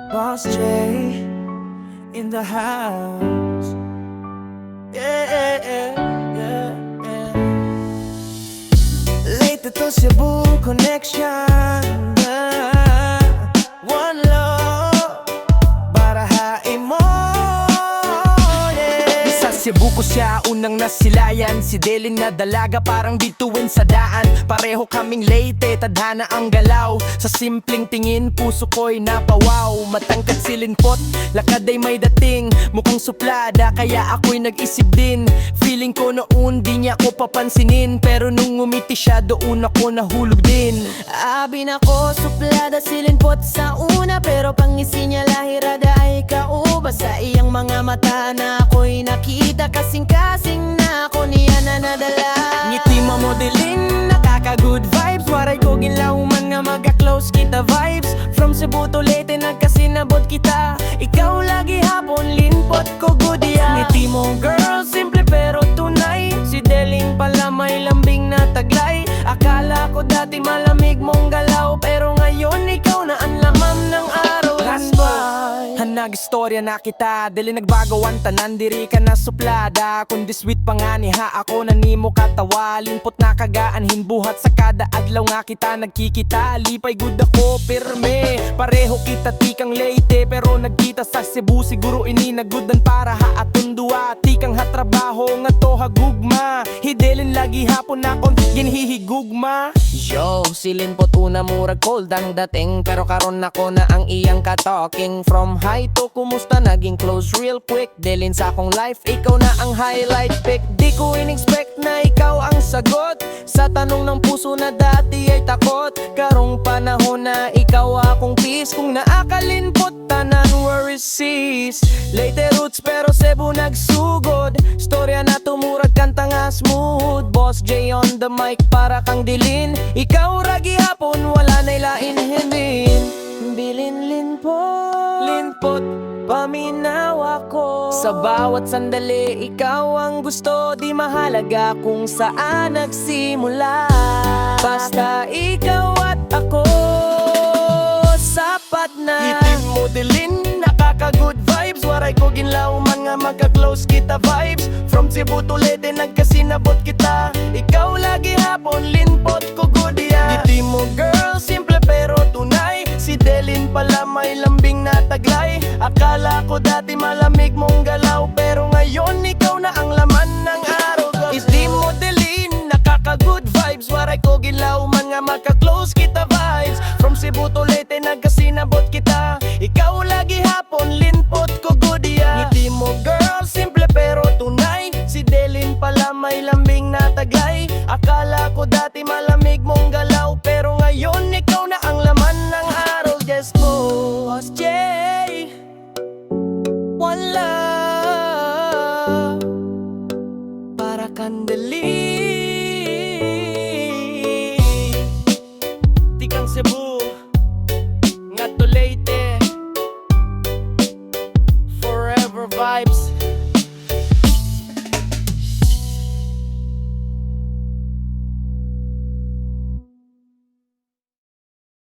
Boss J in the house. Yeah, yeah, yeah, yeah. Late to Cebu connection. One love para hain mo, yeah. Sa Cebu ko siya unang nasilayan. Si Delin na dalaga parang bituin sa daan. Pareho kaming late, tadhana ang galaw. Sa simpleng tingin, puso ko'y napawaw. Matangkad silinpot, lakad ay may dating. Mukhang suplada, kaya ako'y nag-isip din. Feeling ko noon, di niya ako papansinin. Pero nung ngumiti siya, doon ako nahulog din. Abi na ko, suplada silinpot sa una. Pero pangisi niya lahirada ay kauba. Sa iyang mga mata na ako'y nakita. Kasing-kasing na ako niya na nadala. Ngiti mamodelin, nakaka-good vibes. Waray ko ginlauman nga magka-close kita vibes. From Cebu to Leyte, nagkasinabot kita. Ikaw lagi hapon, linpot ko good ya. Ngiti mo girl, simple pero tunay. Si Deling pala may lambing na taglay. Akala ko dati malamig mong galaw. Pero ngayon ikaw na ang laman ng araw. Last boy, Nag-istorya na kita, dili nagbago ang tanan. Diri ka na suplada, kundi sweet pa nga ni ha. Ako na nimo katawa, limpot na kagaanhin. Buhat sa kada adlaw nga kita nagkikita. Lipay good ako, pirme. Pareho kita tikang Leyte, pero nagkita sa Cebu. Siguro ini nagudan para ha atong duwa. Tikang hatrabaho nga to hagugma. Hidelin lagi hapon akong ginhihigugma. Yo, silinpot una murag cold ang dating. Pero karon ako na ang iyang ka-talking. From high to kumusta naging close real quick. Delin sa akong life, ikaw na ang highlight pick. Di ko in-expect na ikaw ang sagot sa tanong ng puso na dati ay takot. Karong panahon na ikaw akong peace. Kung naakalinpot tanan worries cease. Leyte roots pero Cebu nagsugod. Storya na tumurag kanta nga smooth. Boss J on the mic para kang dilin. Ikaw ragi hapon wala na'y lain hindin. Bilin linpot, paminaw ako. Sa bawat sandali, ikaw ang gusto. Di mahalaga kung saan nagsimula. Basta ikaw at ako, sapat na. Ngiti mo dilin, nakaka-good vibes. Waray ko ginlauman nga magka-close kita vibes. From Cebu to Leyte, nagkasinabot kita. Ikaw lagi hapon, linpot ko good ya. Ngiti mo girl, simple pero tunay. Si Delin pala may lambing na taglay. Akala ko dati malamig mong galaw. Pero ngayon ikaw na ang laman ng araw. Isdi mo Delin, nakaka-good vibes. Waray ko ginlauman nga magka-close kita vibes. From Cebu to Leyte, nagkasinabot kita. Ikaw lagi hapon, linpot ko good ya. Ngiti mo girl, simple pero tunay. Si Delin pala may lambing na taglay. Akala ko dati malamig mong galaw. Pero ngayon ikaw na ang laman ng araw. Just mo, Boss J, one love para kandali. Tikang Cebu nga to Leyte, forever vibes.